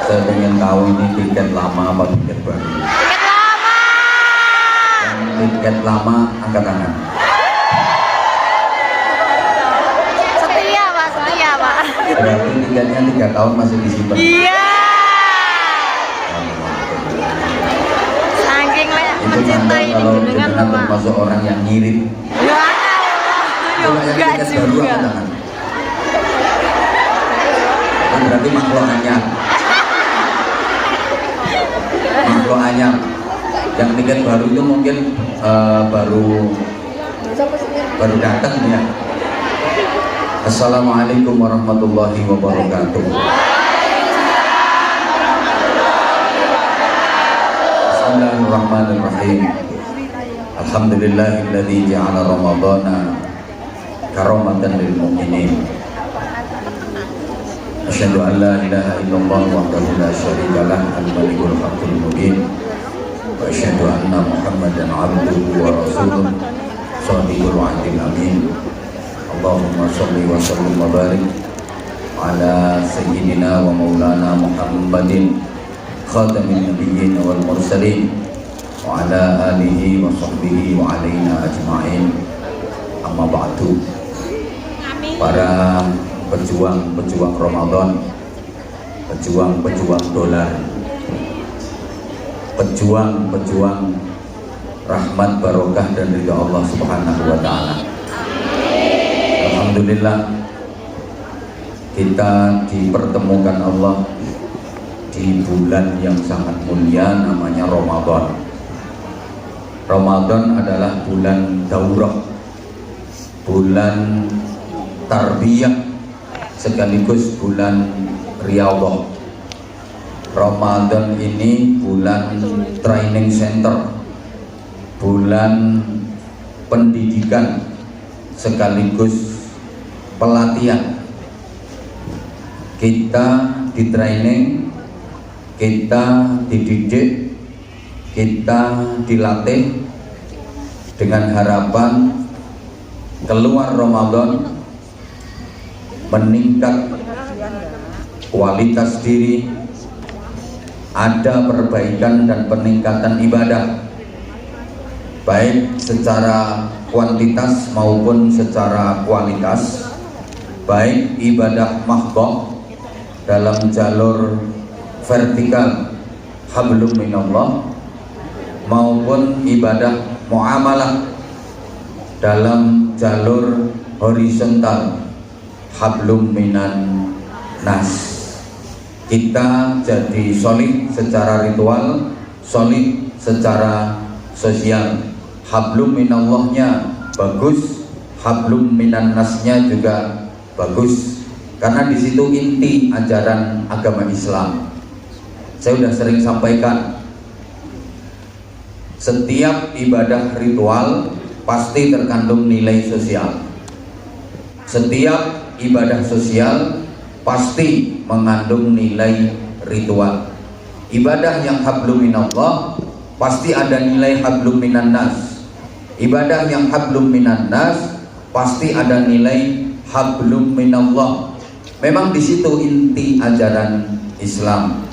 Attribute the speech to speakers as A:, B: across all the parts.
A: Saya ingin tahu ini tiket lama apa tiket baru?
B: Tiket lama.
A: Yang tiket lama angkat tangan.
B: Setia Pak, setia Pak.
A: Berarti tiketnya 3 tahun masih disimpan.
B: Iya. Saking
A: Itu
B: mencintai ini
A: kalau
B: jenengan
A: jenengan
B: Pak.
A: termasuk orang yang ngirit.
B: Ya Allah,
A: Coba yang
B: enggak
A: tiket baru
B: juga.
A: angkat tangan. Itu berarti makhluk anyar. Makhluk anyar. Yang tiket baru itu mungkin baru datang ya. Assalamualaikum warahmatullahi wabarakatuh. Bismillahirrahmanirrahim. Alhamdulillahilladzi ja'ala ramadhana karamatan lil mu'minin. Asyhadu an la ilaha illallah wahdahu la syarika lah al-malikul haqqul mubin. Wa asyhadu anna Muhammadan 'abduhu wa rasuluh shadiqul wa'dil amin. Allahumma shalli wa sallim wa barik ala sayyidina wa maulana Muhammadin khatamin nabiyyin wal mursalin wa ala alihi wa sahbihi wa alaina ajma'in. Amma ba'du. Para pejuang-pejuang Ramadan, pejuang-pejuang dolar, pejuang-pejuang rahmat, barokah dan ridha Allah Subhanahu wa taala. Alhamdulillah kita dipertemukan Allah di bulan yang sangat mulia namanya Ramadan. Ramadan adalah bulan daurah, bulan tarbiyah, sekaligus bulan riyadhah. Ramadan ini bulan training center, bulan pendidikan sekaligus pelatihan. Kita di training, kita dididik, kita dilatih dengan harapan keluar Ramadan meningkat kualitas diri, ada perbaikan dan peningkatan ibadah, baik secara kuantitas maupun secara kualitas, baik ibadah mahdhah dalam jalur vertikal hablum minallah maupun ibadah muamalah dalam jalur horizontal hablum minan nas. Kita jadi solid secara ritual, solid secara sosial. Hablum minallahnya bagus, hablum minan nasnya juga bagus, karena di situ inti ajaran agama Islam. Saya sudah sering sampaikan, setiap ibadah ritual pasti terkandung nilai sosial. Setiap ibadah sosial pasti mengandung nilai ritual. Ibadah yang hablum minallah pasti ada nilai hablum minan nas. Ibadah yang hablum minan nas pasti ada nilai hablum minallah. Memang di situ inti ajaran Islam.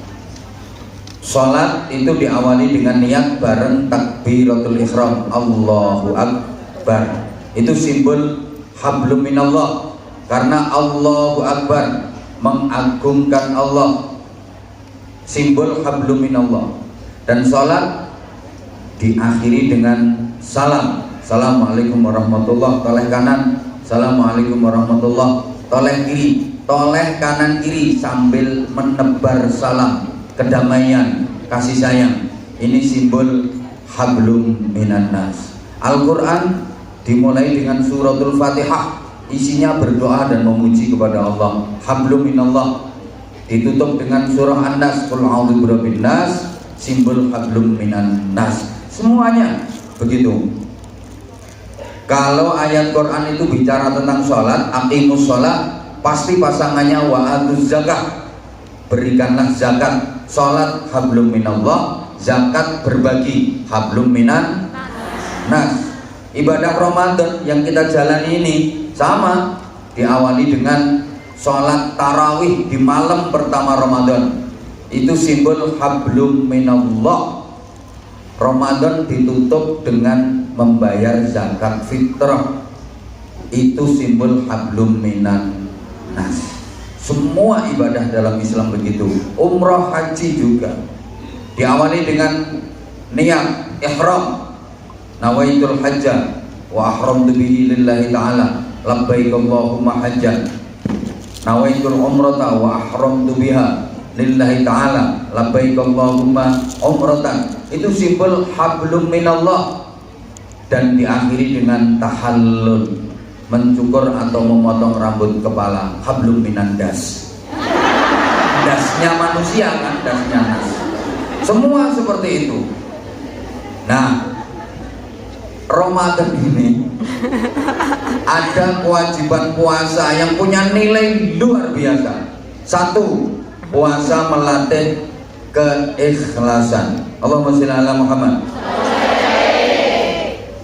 A: Salat itu diawali dengan niat bareng takbiratul ihram, Allahu Akbar. Itu simbol hablum minallah, karena Allahu Akbar mengagungkan Allah, simbol hablum minallah. Dan salat diakhiri dengan salam, Assalamualaikum warahmatullahi, toleh kanan, Assalamualaikum warahmatullahi, toleh kiri, toleh kanan kiri sambil menebar salam, kedamaian, kasih sayang. Ini simbol hablum minan nas. Al-Quran dimulai dengan suratul Fatihah, isinya berdoa dan memuji kepada Allah, hablum minallah. Ditutup dengan surah An-Nas, qul a'udzu birabbin nas, simbol hablum minan nas. Semuanya begitu. Kalau ayat Quran itu bicara tentang sholat, aqimus sholat, pasti pasangannya wa atuz zakah, berikanlah zakat. Sholat hablum minallah, zakat berbagi hablum minan nas. Ibadah Ramadan yang kita jalani ini sama, diawali dengan sholat tarawih di malam pertama Ramadan. itu simbol hablum minallah. Ramadan ditutup dengan membayar zakat fitrah, itu simbol hablum minan nas. Semua ibadah dalam Islam begitu. Umrah, haji juga diawali dengan niat ihram, nawaitul hajjah wa ahramtu bihi lillahi ta'ala labbaik Allahumma hajjan, nawaitul umrata wa ahramtu biha lillahi ta'ala labbaik Allahumma umratan. Itu simbol hablum minallah. Dan diakhiri dengan tahallul, mencukur atau memotong rambut kepala, hablum minan das. Dasnya manusia kan, dasnya nas. Semua seperti itu. Nah, Ramadan ini ada kewajiban puasa yang punya nilai luar biasa. Satu, puasa melatih keikhlasan. Allahumma sholli ala Muhammad.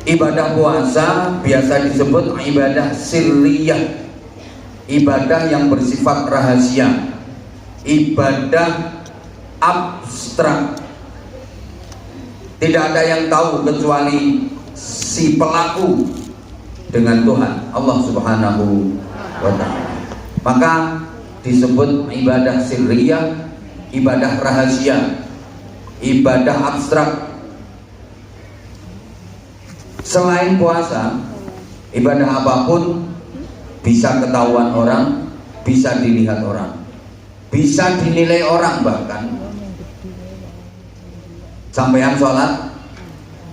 A: Ibadah puasa biasa disebut ibadah sirriyah, ibadah yang bersifat rahasia, ibadah abstrak. Tidak ada yang tahu kecuali si pelaku dengan Tuhan Allah Subhanahu wa ta'ala. Maka disebut ibadah sirriyah, ibadah rahasia, ibadah abstrak. Selain puasa, ibadah apapun bisa ketahuan orang, bisa dilihat orang, bisa dinilai orang. Bahkan sampeyan sholat,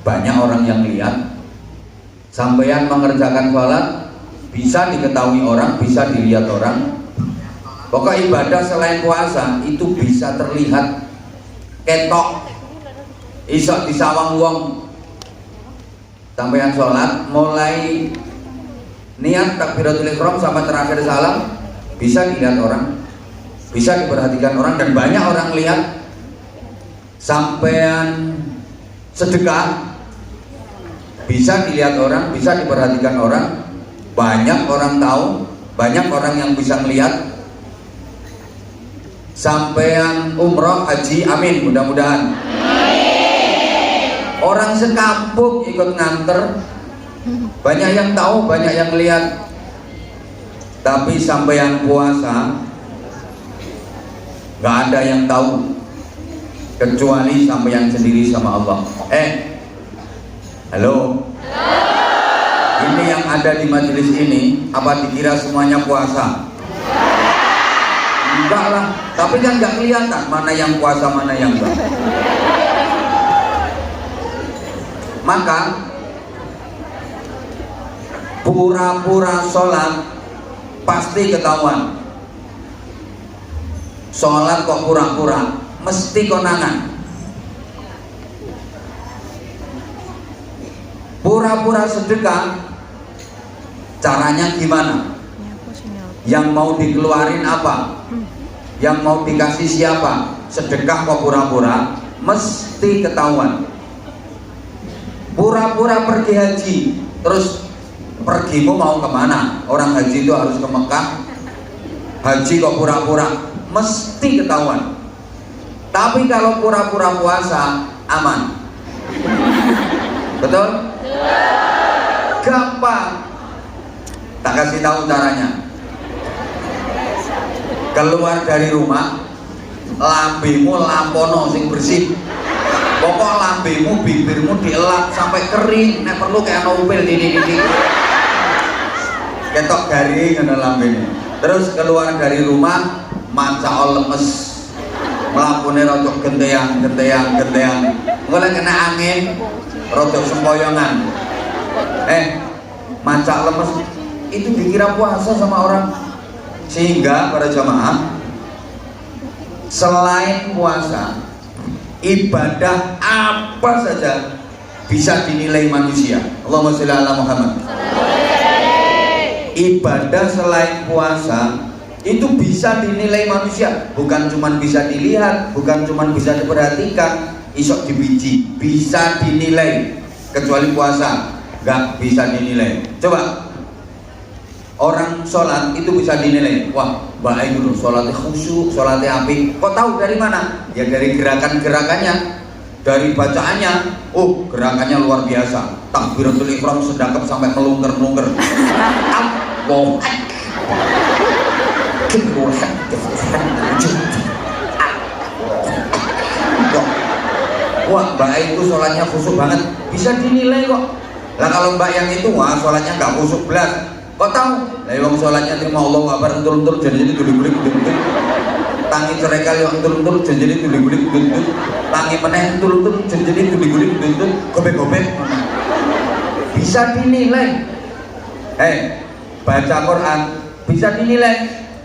A: banyak orang yang lihat. Sampeyan mengerjakan sholat, bisa diketahui orang, bisa dilihat orang. Pokok ibadah selain puasa itu bisa terlihat, ketok, iso disawang wong. Sampeyan sholat, mulai niat takbiratul ihram sampai terakhir salam, bisa dilihat orang, bisa diperhatikan orang, dan banyak orang lihat. Sampeyan sedekah, bisa dilihat orang, bisa diperhatikan orang, banyak orang tahu, banyak orang yang bisa melihat. Sampeyan umroh, haji, amin, mudah-mudahan. Orang sekampung ikut nganter, banyak yang tahu, banyak yang lihat. Tapi sampeyan puasa, gak ada yang tahu kecuali sampeyan sendiri sama Allah. Halo. Ini yang ada di majelis ini, apa dikira semuanya puasa? Enggak lah, tapi kan nggak kelihatan mana yang puasa, mana yang enggak. Maka pura-pura sholat pasti ketahuan. Sholat kok pura-pura, mesti konangan. Pura-pura sedekah, caranya gimana? Yang mau dikeluarin apa? Yang mau dikasih siapa? Sedekah kok pura-pura, mesti ketahuan. Pura-pura pergi haji, terus pergimu mau kemana? Orang haji itu harus ke Mekah. Haji kok pura-pura, mesti ketahuan. Tapi kalau pura-pura puasa, aman. Betul? Gampang. Tak kasih tahu caranya. Keluar dari rumah, lambemu lampono sing bersih. Pokok lambemu, bibirmu dielap sampai kering. Nek perlu kayak nopel ini. Ketok garing ngono lambene. Terus keluar dari rumah, maca lemes. Mlakune rada genteang. Mulai kena angin, rada sempoyongan. Maca lemes itu dikira puasa sama orang. Sehingga para jamaah, selain puasa, ibadah apa saja bisa dinilai manusia. Allahumma sholli ala Muhammad. Ibadah selain puasa itu bisa dinilai manusia, bukan cuma bisa dilihat, bukan cuma bisa diperhatikan, isok dibiji, bisa dinilai. Kecuali puasa nggak bisa dinilai. Coba orang sholat itu bisa dinilai, wah Mbak Ayu loh sholatnya khusyuk, sholatnya api. Kok tahu dari mana? Ya dari gerakan-gerakannya, dari bacaannya. Oh gerakannya luar biasa, takbiratul ihram sedangkan sampai melungker-melungker. Allahu wah Mbak Ayu itu sholatnya khusyuk banget, bisa dinilai kok. Lah kalau Mbak yang itu wah sholatnya nggak khusyuk belas. Kok tahu? Lah wong sholatnya terima Allahu Akbar entul-entul jadi guling-guling entul-entul. Tangi cerekal yang entul-entul jadi guling-guling entul-entul. Tangi meneh entul-entul jadi guling-guling entul-entul. Gobek-gobek. Bisa dinilai. Baca Quran bisa dinilai.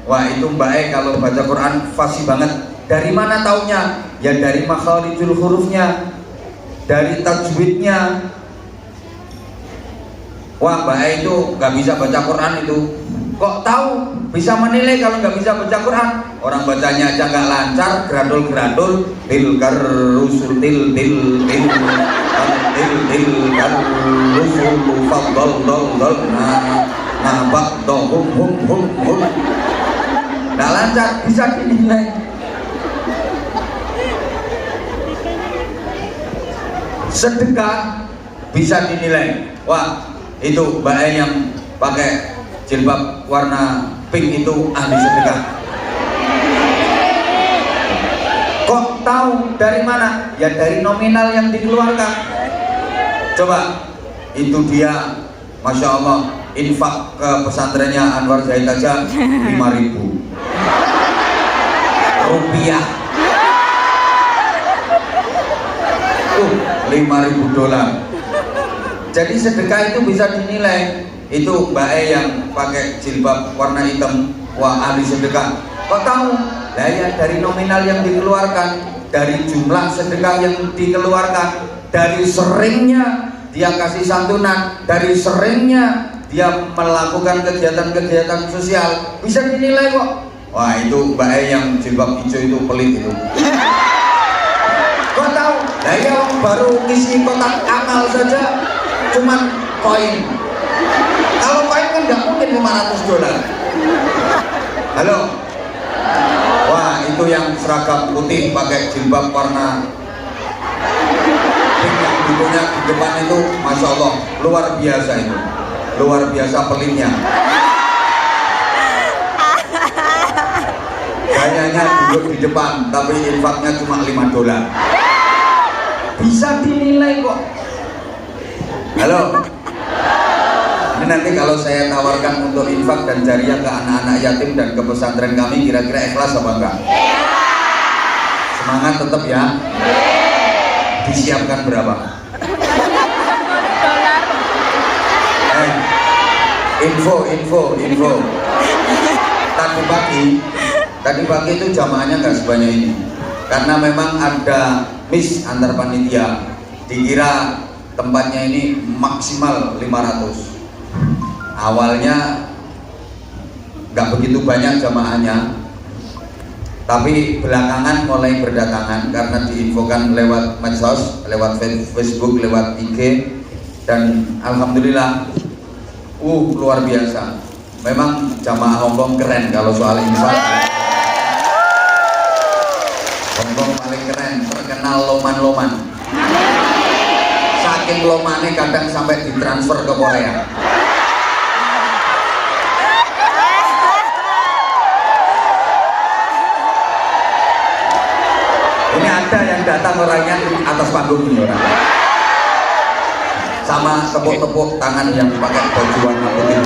A: Wah itu Mbak kalau baca Quran fasih banget. Dari mana taunya? Ya dari makharijul hurufnya, dari tajwidnya. Wah Mbak itu nggak bisa baca Quran itu. Kok tahu? Bisa menilai kalau nggak bisa baca Quran. Orang bacanya aja nggak lancar, gradul-gradul, tilkar rusul til rusul fadl dol nabak dohum hum. Nggak lancar, bisa dinilai. Sedekah bisa dinilai. Wah itu Mbak yang pakai jilbab warna pink itu ahli sedekah. Kok tahu dari mana? Ya dari nominal yang dikeluarkan. Coba itu dia, masya Allah, infak ke pesantrennya Anwar Zaid aja 5.000 rupiah. 5.000 dolar. Jadi sedekah itu bisa dinilai. Itu Mbak yang pakai jilbab warna hitam, wah ahli sedekah. Kok tahu? Lah ya dari nominal yang dikeluarkan, dari jumlah sedekah yang dikeluarkan, dari seringnya dia kasih santunan, dari seringnya dia melakukan kegiatan-kegiatan sosial, bisa dinilai kok. Wah itu Mbak yang jilbab hijau itu pelit itu. Kok tahu? Lah ya baru ngisi kotak amal saja cuman koin. Kalau koin kan nggak mungkin 500 dolar. Halo. Wah itu yang seragam putih pakai jilbab warna pink yang dulunya di depan itu, masya Allah luar biasa itu, luar biasa pelitnya. Kayaknya duduk di depan tapi infaknya cuma 5 dolar. Bisa dinilai kok. Halo. Ini nanti kalau saya tawarkan untuk infak dan jariah ke anak-anak yatim dan ke pesantren kami, kira-kira ikhlas apa enggak? Semangat tetap ya. Disiapkan berapa? Info. Tadi pagi itu jamaahnya nggak sebanyak ini, karena memang ada miss antar panitia. Dikira tempatnya ini maksimal 500. Awalnya nggak begitu banyak jamaahnya, tapi belakangan mulai berdatangan karena diinfokan lewat medsos, lewat Facebook, lewat IG, dan alhamdulillah luar biasa. Memang jamaah Hongkong keren kalau soal infak. Hongkong paling keren, terkenal loman-loman. Saking lomannya kadang sampai ditransfer ke Korea. Ini ada yang datang orangnya atas panggung ini orang. Sama tepuk-tepuk tangan yang pakai baju warna putih.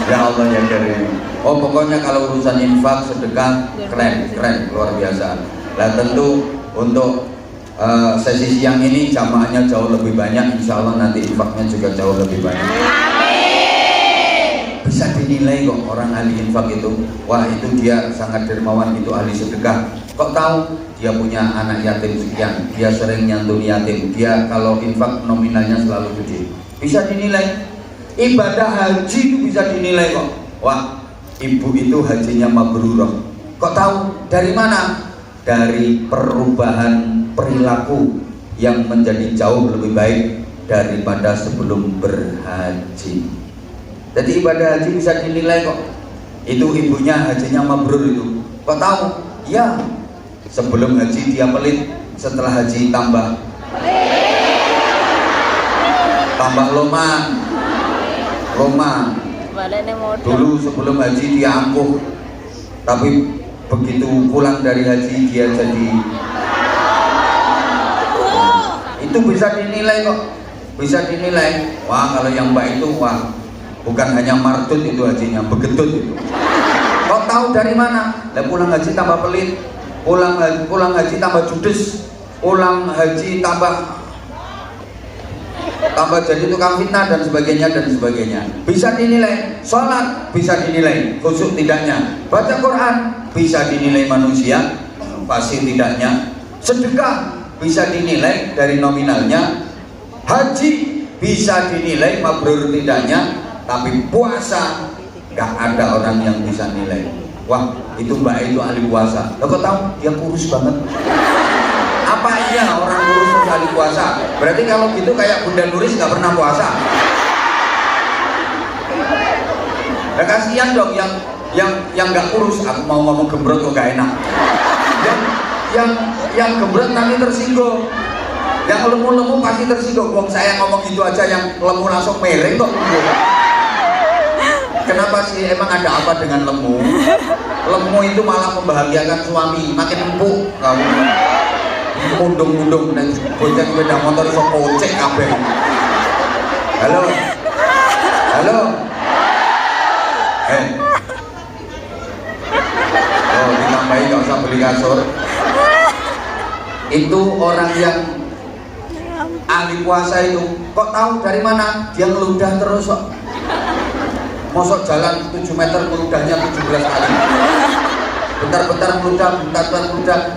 A: Ya Allah ya Karim. Oh pokoknya kalau urusan infak sedekah keren luar biasa. Nah tentu untuk sesi siang ini jamaahnya jauh lebih banyak, insya Allah nanti infaknya juga jauh lebih banyak. Bisa dinilai kok orang ahli infak itu. Wah itu dia sangat dermawan, itu ahli sedekah. Kok tahu? Dia punya anak yatim sekian, dia sering nyantun yatim, dia kalau infak nominalnya selalu gede. Bisa dinilai. Ibadah haji itu bisa dinilai kok. Wah ibu itu hajinya mabrurah. Kok tahu? Dari mana? Dari perubahan perilaku yang menjadi jauh lebih baik daripada sebelum berhaji. Jadi ibadah haji bisa dinilai kok. Itu ibunya hajinya mabrur itu. Kok tahu? Ya, sebelum haji dia pelit, setelah haji tambah loman.
B: Badannya modal.
A: Dulu sebelum haji dia angkuh, tapi begitu pulang dari haji dia jadi. Itu bisa dinilai kok, bisa dinilai. Wah, kalau yang mbak itu, wah, bukan hanya martut itu hajinya, begetut itu. Kok tahu dari mana? Lah pulang haji tambah pelit, pulang haji tambah judes, pulang haji tambah jadi tukang fitnah dan sebagainya. Bisa dinilai. Sholat bisa dinilai khusyuk tidaknya. Baca Quran bisa dinilai manusia pasti tidaknya. Sedekah bisa dinilai dari nominalnya. Haji bisa dinilai mabrur tidaknya. Tapi puasa gak ada orang yang bisa nilai. Wah, itu mbak itu ahli puasa. Lo kok tahu? Dia kurus banget. Apa iya orang kurus ahli puasa? Berarti kalau gitu kayak Bunda Nuris nggak pernah puasa. Nah, kasihan dong yang nggak kurus. Aku mau ngomong gembrot kok gak enak. Yang gembrot nanti tersinggung. Yang lemu pasti tersinggung. Wong saya ngomong gitu aja yang lemu langsung mereng kok. Kenapa sih? Emang ada apa dengan lemu? Lemu itu malah membahagiakan suami. Makin empuk kamu. Mundung-mundung dan bocah sepeda motor iso kocek kabeh. Halo. Oh, ditambahin nggak usah beli kasur. Itu orang yang ahli puasa itu. Kok tahu dari mana? Dia ngeludah terus kok. Mosok jalan 7 meter ngeludahnya 17 kali. Bentar-bentar meludah.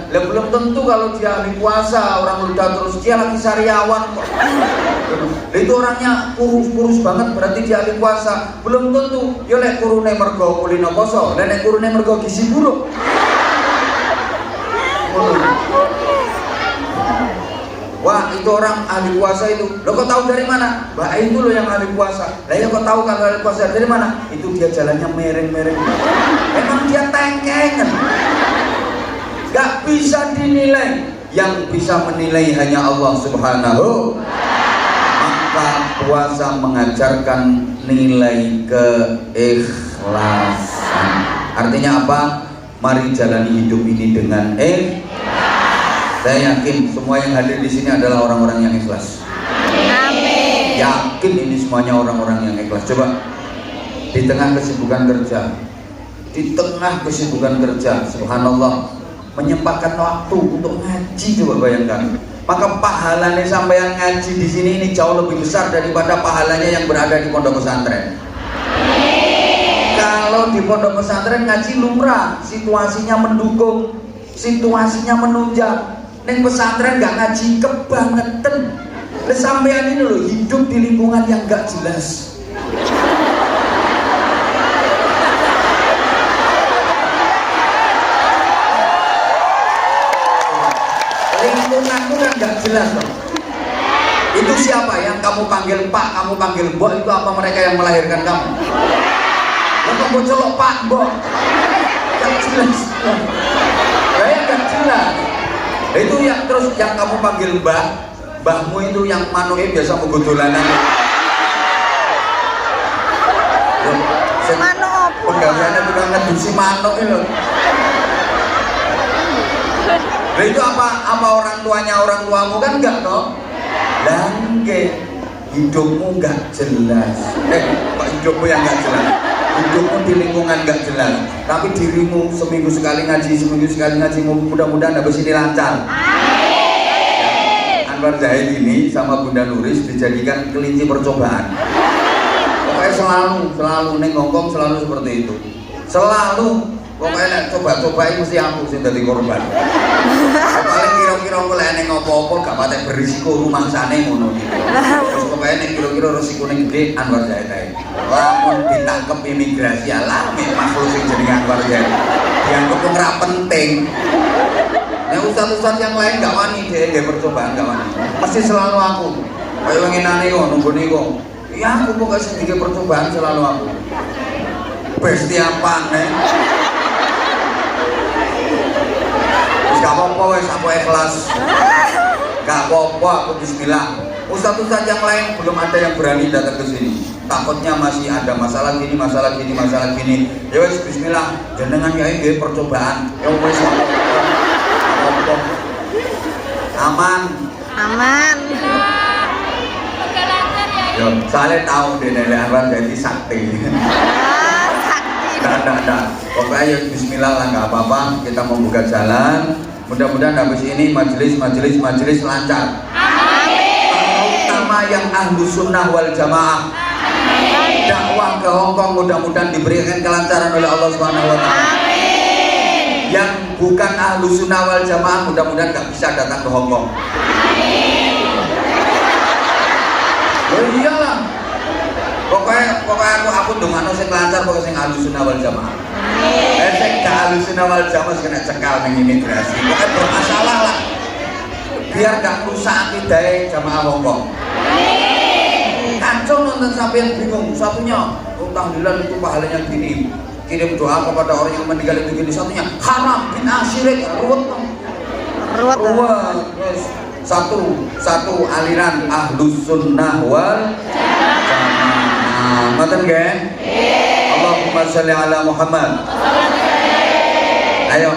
A: Lah belum tentu kalau dia ahli puasa, orang meludah terus, dia lagi sariawan kok. Itu orangnya kurus banget, berarti dia ahli puasa. Belum tentu. Yo lek kurune mergo kulino poso, lek kurune mergo gizi buruk. Wah, itu orang ahli puasa itu. Lo kok tahu dari mana? Mbak itu lo yang ahli puasa. Lah ya kok tahu kalau ahli puasa dari mana? Itu dia jalannya mereng-mereng. Emang dia tengkengan. Gak bisa dinilai. Yang bisa menilai hanya Allah Subhanahu. Maka puasa mengajarkan nilai keikhlasan. Artinya apa? Mari jalani hidup ini dengan Saya yakin semua yang hadir di sini adalah orang-orang yang ikhlas.
B: Amin.
A: Yakin ini semuanya orang-orang yang ikhlas. Coba di tengah kesibukan kerja, subhanallah, menyempatkan waktu untuk ngaji, coba bayangkan. Maka pahalanya sampai yang ngaji di sini ini jauh lebih besar daripada pahalanya yang berada di pondok pesantren. Kalau di pondok pesantren ngaji lumrah, situasinya mendukung, situasinya menunjang. Neng pesantren gak ngaji kebangetan. Sampean ini loh hidup di lingkungan yang gak jelas. Lingkunganmu kan gak jelas loh. Itu siapa yang kamu panggil Pak, kamu panggil Mbok? Itu apa mereka yang melahirkan kamu? Yang kamu celok Pak, Mbok? Gak jelas. Saya gak jelas. Itu yang terus yang kamu panggil mbahmu itu yang manuke biasa menggudulanan.
B: Manuk apa?
A: Penggaweane tukang ngedusi manuk itu. Lah itu apa orang tuamu kan enggak toh? Lah nggih, hidupmu enggak jelas. Kok hidupmu yang enggak jelas? Hidupmu di lingkungan gak jelas, tapi dirimu seminggu sekali ngaji, mudah-mudahan habis ini lancar. Anwar Zahid ini sama Bunda Nuris dijadikan kelinci percobaan. Pokoknya selalu neng ngomong selalu seperti itu. Selalu pokoknya coba-cobain mesti aku sih jadi korban. Paling kira-kira mulai neng ngopo-opo gak patek berisiko rumah sana ngono gitu. Terus pokoknya neng kira-kira resikonya gede Anwar Zahid aja. Lamun ditangkep imigrasi alami makhluk sing jenenge Anwar Zahid. Dianggap ora penting. Nah ustaz-ustaz yang lain gak wani dia percobaan gak wani. Mesti selalu aku. Kayak ngenane kok nunggu niku. Ya aku pokoknya sedikit percobaan selalu aku. Besti apa nih? Gak apa-apa wes, aku ikhlas. Gak apa-apa, aku bismillah. Ustaz-ustaz yang lain belum ada yang berani datang ke sini. Takutnya masih ada masalah gini, masalah gini, masalah gini. Ya wes bismillah, jenengan ya ini percobaan. Ya wes apa-apa. Aman.
B: Aman.
A: Ya, soalnya tahu deh Nenek Anwar jadi sakti.
B: Sakti.
A: Nah. Pokoknya ya bismillah lah, nggak apa-apa. Kita membuka jalan. Mudah-mudahan habis ini majelis lancar. Terutama yang ahlu sunnah wal jamaah. Dakwah ke Hongkong mudah-mudahan diberikan kelancaran oleh Allah Subhanahu Wa Taala. Yang bukan ahlu sunnah wal jamaah mudah-mudahan nggak bisa datang ke Hongkong. Oh iyalah. Pokoknya aku dongano sing lancar, pokoknya sing ahlu sunnah wal jamaah. Sing gak ahlu sunnah wal jamaah kena cekal ning imigrasi. Pokoknya bermasalah lah. Biar gak rusak akidah jamaah Hongkong. Kacau nonton sampai bingung. Satunya, tahlilan itu pahalanya gini. Kirim doa kepada orang yang meninggal itu gini. Satunya, haram, bid'ah, syirik, ruwet. Satu aliran ahlus sunnah wal jamaah. Ngoten nggih? Allahumma sholli ala Muhammad. Ayo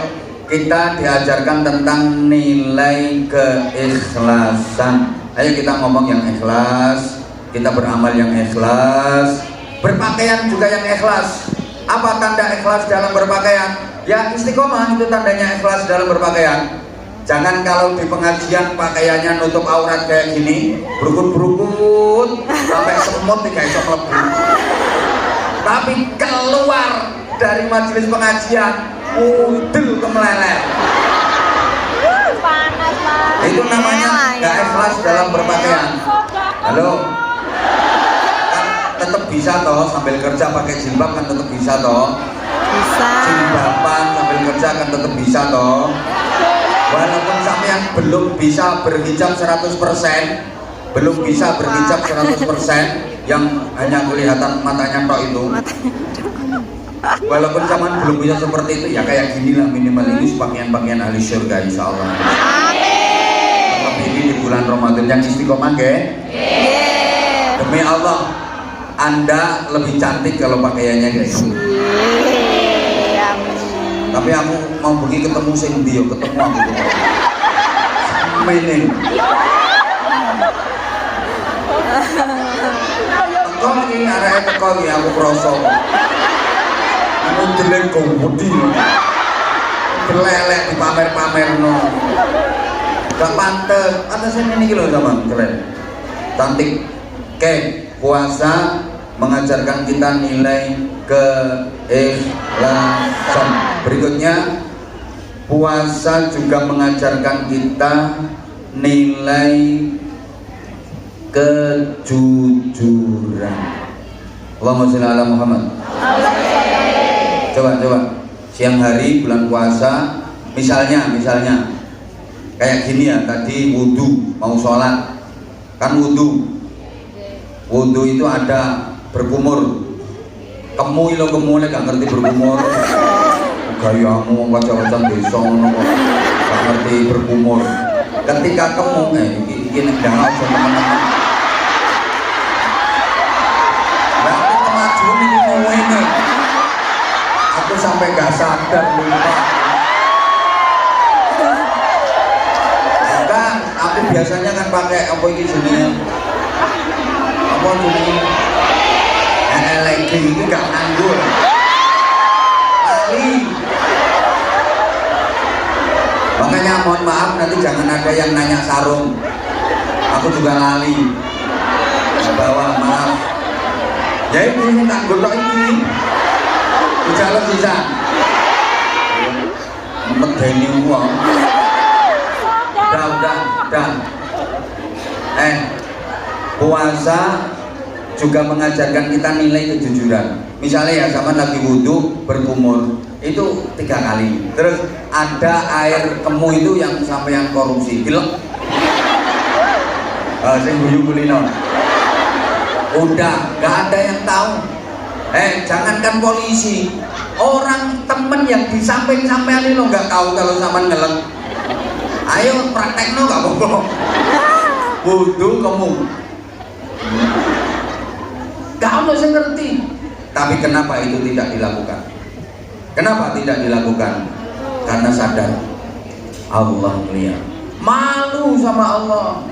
A: kita diajarkan tentang nilai keikhlasan. Ayo kita ngomong yang ikhlas, kita beramal yang ikhlas, berpakaian juga yang ikhlas. Apa tanda ikhlas dalam berpakaian? Ya istiqomah itu tandanya ikhlas dalam berpakaian. Jangan kalau di pengajian pakaiannya nutup aurat kayak gini, berukut-berukut sampai semut tidak bisa mlebu. Tapi keluar dari majelis pengajian, udel kemelelet. Itu namanya gak ikhlas dalam berpakaian. Halo, kan tetap bisa toh sambil kerja pakai jilbab kan tetap bisa toh.
B: Bisa.
A: Jilbaban sambil kerja kan tetap bisa toh. Walaupun sampean belum bisa berhijab 100%, belum bisa berhijab 100%, yang hanya kelihatan matanya tok itu. Walaupun zaman belum bisa seperti itu, ya kayak gini lah minimal ini pakaian-pakaian ahli syurga insya Allah.
B: Amin.
A: Tapi ini di bulan Ramadan yang istiqomah ke? Demi Allah, Anda lebih cantik kalau pakaiannya kayak gini. Tapi aku mau pergi ketemu sing dia, ketemu aku. Mening. Teko iki areke teko iki aku kroso. Aku deleng gowedi. Belelek dipamer-pamerno. Gak pantes. Pantesan ini iki lho zaman keren. Cantik. Oke, puasa mengajarkan kita nilai keikhlasan. Berikutnya, puasa juga mengajarkan kita nilai kejujuran. Allahumma sholli ala Muhammad. Coba siang hari bulan puasa, misalnya kayak gini ya, tadi wudhu mau sholat kan wudhu itu ada berkumur. Kamu ilo kemulai gak ngerti berkumur. Gayamu wajah-wajah desa ngono kok gak ngerti berkumur. Ketika kamu iki nek danau teman-teman. Lah aku kemajuan iki ngene. Aku sampai gak sadar lupa. Enggak, aku biasanya kan pakai apa iki jenenge? Apa jenenge? Lagi ini gak nganggur. Makanya mohon maaf nanti jangan ada yang nanya sarung. Aku juga lali. Bawa maaf. Ya ini tak golok ini. Ucapkan bisa. Medeni uang. Udah. Puasa juga mengajarkan kita nilai kejujuran. Misalnya ya zaman lagi wudhu berkumur itu 3 kali. Terus ada air kemu itu yang sampai yang korupsi, bilek. Sing guyu kulino. Udah, nggak ada yang tahu. Jangankan polisi, orang temen yang di samping sampean ini lo nggak tahu kalau sampean ngelek. Ayo praktekno nggak apa-apa. Wudu kamu. Kau nggak ngerti. Tapi kenapa itu tidak dilakukan? Kenapa tidak dilakukan? Karena sadar Allah melihat. Malu sama Allah.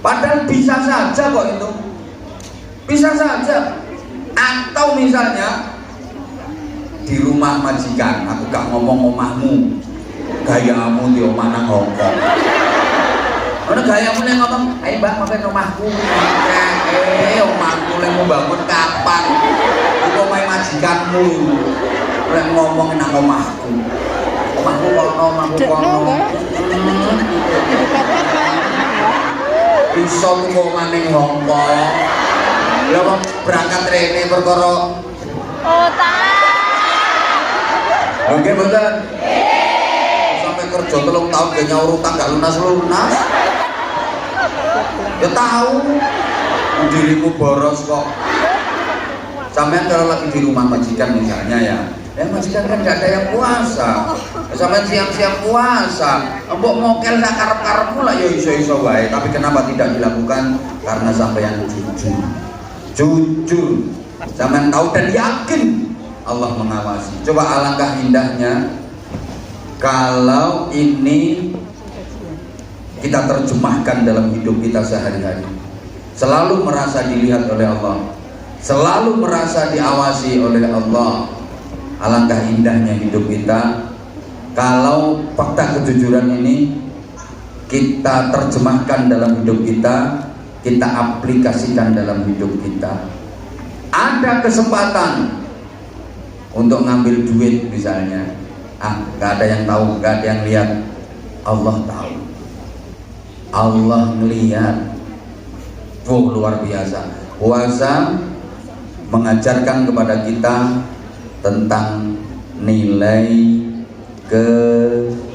A: Padahal bisa saja kok itu. Bisa saja. Atau misalnya di rumah majikan, aku gak ngomong omahmu, gayamu di omah nang Hongkong. Mana gayamu nih ngomong, ayo mbak mampir omahku. Omahku yang mau bangun kapan? Itu omah majikanmu. Lek ngomong nang omahku. Omahku kono, omahku kono. Iso tuh omah ning Hongkong. Lah berangkat rene perkara oke betul. Sampai kerja 3 tahun gak nyaur utang gak lunas-lunas. Ya tahu dirimu boros kok. Sampean kalau lagi di rumah majikan misalnya ya majikan kan gak ada yang puasa. Sampean siang-siang puasa, mbok mokel sak karep-karepmu lah ya iso-iso wae. Tapi kenapa tidak dilakukan? Karena sampean jujur, zaman tahu dan yakin Allah mengawasi. Coba alangkah indahnya kalau ini kita terjemahkan dalam hidup kita sehari-hari. Selalu merasa dilihat oleh Allah, selalu merasa diawasi oleh Allah. Alangkah indahnya hidup kita kalau fakta kejujuran ini kita terjemahkan dalam hidup kita, kita aplikasikan dalam hidup kita. Ada kesempatan untuk ngambil duit misalnya, gak ada yang tahu, gak ada yang lihat. Allah tahu, Allah melihat. Luar biasa. Puasa mengajarkan kepada kita tentang nilai kejujuran.